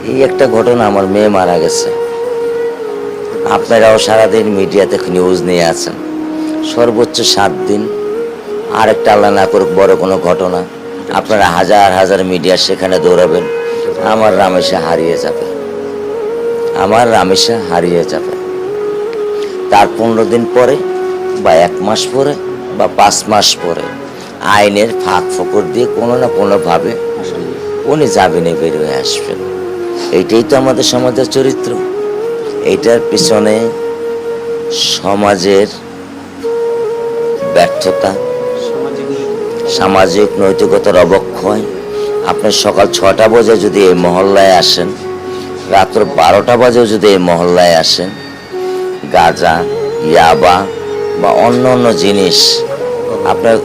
এই একটা ঘটনা, আমার মেয়ে মারা গেছে। আপনারাও সারাদিন মিডিয়াতে নিউজ নিয়ে আছেন, সর্বোচ্চ 7 দিন। আর একটা আল্লাহ না করুক বড় কোনো ঘটনা, আপনারা হাজার হাজার মিডিয়া সেখানে দৌড়াবেন, আমার রামেশা হারিয়ে যাবে, আমার রামেশা হারিয়ে যাবে। তার 15 দিন পরে বা 1 মাস পরে বা 5 মাস পরে আইনের ফাঁক ফোকর দিয়ে কোনো না কোনোভাবে উনি জামিনে বের হয়ে আসবেন। এইটাই তো আমাদের সমাজের চরিত্র। এইটার পিছনে সমাজের ব্যর্থতা, সামাজিক নৈতিকতার অবক্ষয়। আপনি সকাল 6টা বাজে যদি এই মহল্লায় আসেন, রাত্র 12টা বাজেও যদি এই মহল্লায় আসেন, গাঁজা, ইয়াবা বা অন্য অন্য জিনিস আপনার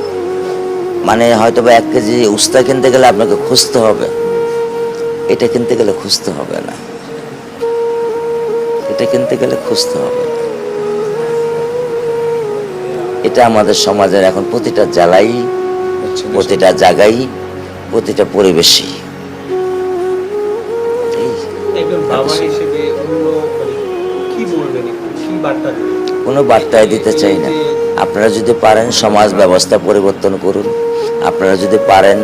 মানে হয়তো বা 1 কেজি উস্তা কিনতে গেলে আপনাকে খুঁজতে হবে, এটা কিনতে গেলে খুঁজতে হবে না, এটা কিনতে গেলে খুঁজতে হবে না। এটা আমাদের সমাজের এখন প্রতিটা জেলাই, প্রতিটা জায়গায়, প্রতিটা পরিবেশই। কোনো বার্তায় দিতে চাই না। আপনারা যদি পারেন সমাজ ব্যবস্থা পরিবর্তন করুন, আপনারা যদি পারেন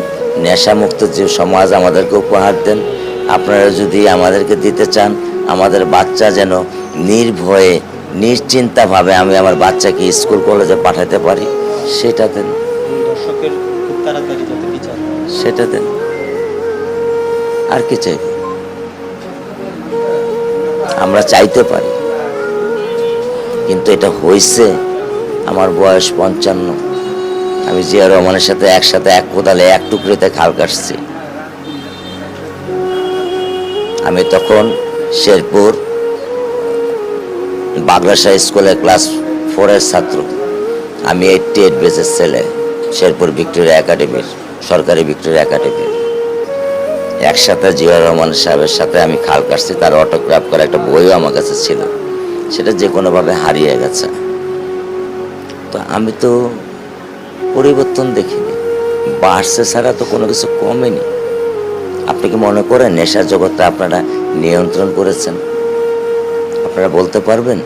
নেশামুক্ত যে সমাজ আমাদেরকে উপহার দেন, আপনারা যদি আমাদেরকে দিতে চান আমাদের বাচ্চা যেন নির্ভয়ে নিশ্চিন্তাভাবে আমি আমার বাচ্চাকে স্কুল কলেজে পাঠাতে পারি, সেটা দেন, সেটা দেন। আর কি চাই? আমরা চাইতে পারি, কিন্তু এটা হয়েছে। আমার বয়স 55, আমি জিয়া রহমানের সাথে একসাথে এক কোদালে এক টুকরিতে খাল কাটছি। আমি তখন শেরপুর বাগলাশা স্কুলে ক্লাস 4-এর ছাত্র। আমি 88 ব্যাচের ছেলে, শেরপুর ভিক্টোরিয়া একাডেমির, সরকারি ভিক্টোরিয়া একাডেমির। একসাথে জিয়া রহমান সাহেবের সাথে আমি খাল কাটছি। তার অটোগ্রাফ করা একটা বইও আমার কাছে ছিল, সেটা যে কোনোভাবে হারিয়ে গেছে। তো আমি তো পরিবর্তন দেখিনি, বাড়ছে ছাড়া তো কোনো কিছু কমেনি। আপনি কি মনে করেন নেশার জগৎটা আপনারা নিয়ন্ত্রণ করেছেন? আপনারা বলতে পারবেন?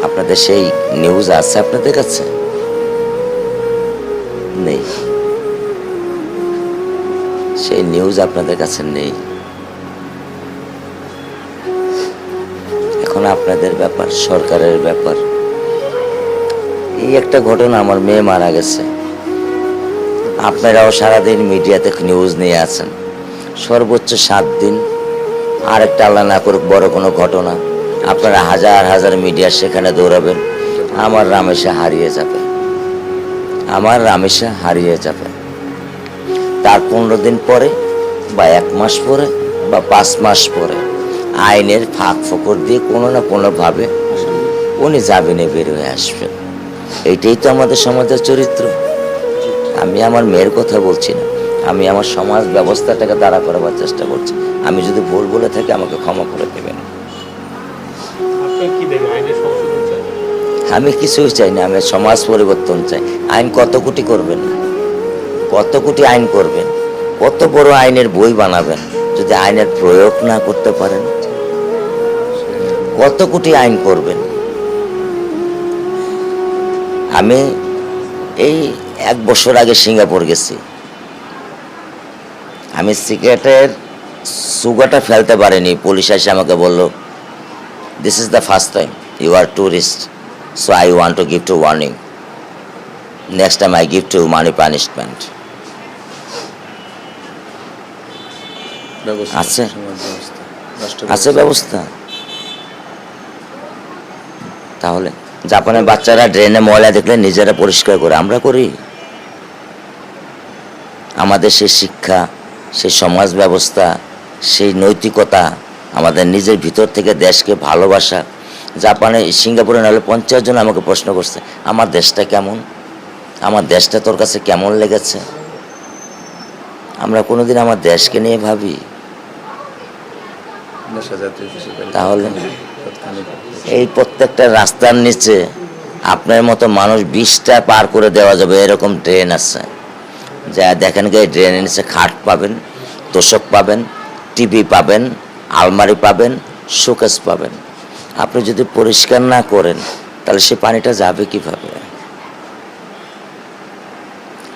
আপনাদের সেই নিউজ আছে আপনাদের কাছে? নেই, সেই নিউজ আপনাদের কাছে নেই। এখন আপনাদের ব্যাপার, সরকারের ব্যাপার। এই একটা ঘটনা, আমার মেয়ে মারা গেছে। আপনারাও সারাদিন মিডিয়াতে নিউজ নিয়ে আছেন, সর্বোচ্চ 7 দিন। আর একটা আল্লাহ না করুক বড় কোনো ঘটনা, আপনারা হাজার হাজার মিডিয়া সেখানে দৌড়াবেন, আমার রামেশা হারিয়ে যাবে, আমার রামেশা হারিয়ে যাবে। তার 15 দিন পরে বা 1 মাস পরে বা 5 মাস পরে আইনের ফাঁক ফোকর দিয়ে কোনো না কোনোভাবে উনি জামিনে বের হয়ে আসবেন। এইটাই তো আমাদের সমাজের চরিত্র। আমি আমার মেয়ের কথা বলছি না, আমি আমার সমাজ ব্যবস্থাটাকে দাঁড়া করাবার চেষ্টা করছি। আমি যদি ভুল বলে থাকি আমাকে ক্ষমা করে দেবেন। আমি কিছুই চাই না, আমি সমাজ পরিবর্তন চাই। আইন কত কোটি করবেন, কত কোটি আইন করবেন, কত বড় আইনের বই বানাবেন, যদি আইনের প্রয়োগ না করতে পারেন? কত কোটি আইন করবেন? আমি এই 1 বছর আগে সিঙ্গাপুর গেছি। আমি সিগারেটের সুগারটা ফেলতে পারিনি, পুলিশ এসে আমাকে বলল, this is the first time you are tourist, so I want to give to warning, next time I give to money punishment. আছে, আছে ব্যবস্থা। তাহলে জাপানের বাচ্চারা ড্রেনে ময়লা দেখলে নিজেরা পরিষ্কার করে, আমরা করি? আমাদের সেই শিক্ষা, সেই সমাজ ব্যবস্থা, সেই নৈতিকতা, আমাদের নিজের ভিতর থেকে দেশকে ভালোবাসা। জাপানে, সিঙ্গাপুরে নাহলে 50 জন আমাকে প্রশ্ন করছে, আমার দেশটা কেমন, আমার দেশটা তোর কাছে কেমন লেগেছে? আমরা কোনোদিন আমার দেশকে নিয়ে ভাবি? তাহলে এই প্রত্যেকটা রাস্তার নিচে আপনার মতো মানুষ 20টা পার করে দেওয়া যাবে এরকম ট্রেন আছে। যা দেখেন, এই ট্রেনের নিচে খাট পাবেন, তোষক পাবেন, টিভি পাবেন, আলমারি পাবেন, শোকেস পাবেন। আপনি যদি পরিষ্কার না করেন তাহলে সে পানিটা যাবে কিভাবে?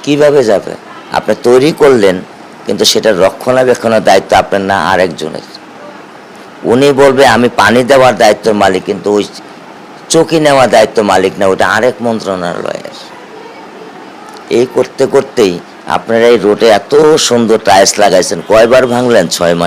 কিভাবে যাবে? আপনি তৈরি করলেন, কিন্তু সেটা রক্ষণাবেক্ষণের দায়িত্ব আপনার না আরেকজনের। উনি বলবে আমি পানি দেওয়ার দায়িত্ব মালিক, কিন্তু ওই চৌকি নেওয়ার দায়িত্ব মালিক না, ওটা আরেক মন্ত্রণালয়ের। এই করতে করতেই আপনারা এই রোডে এত সুন্দর টাইলস লাগাইছেন, কয়বার ভাঙলেন? 6 মাস।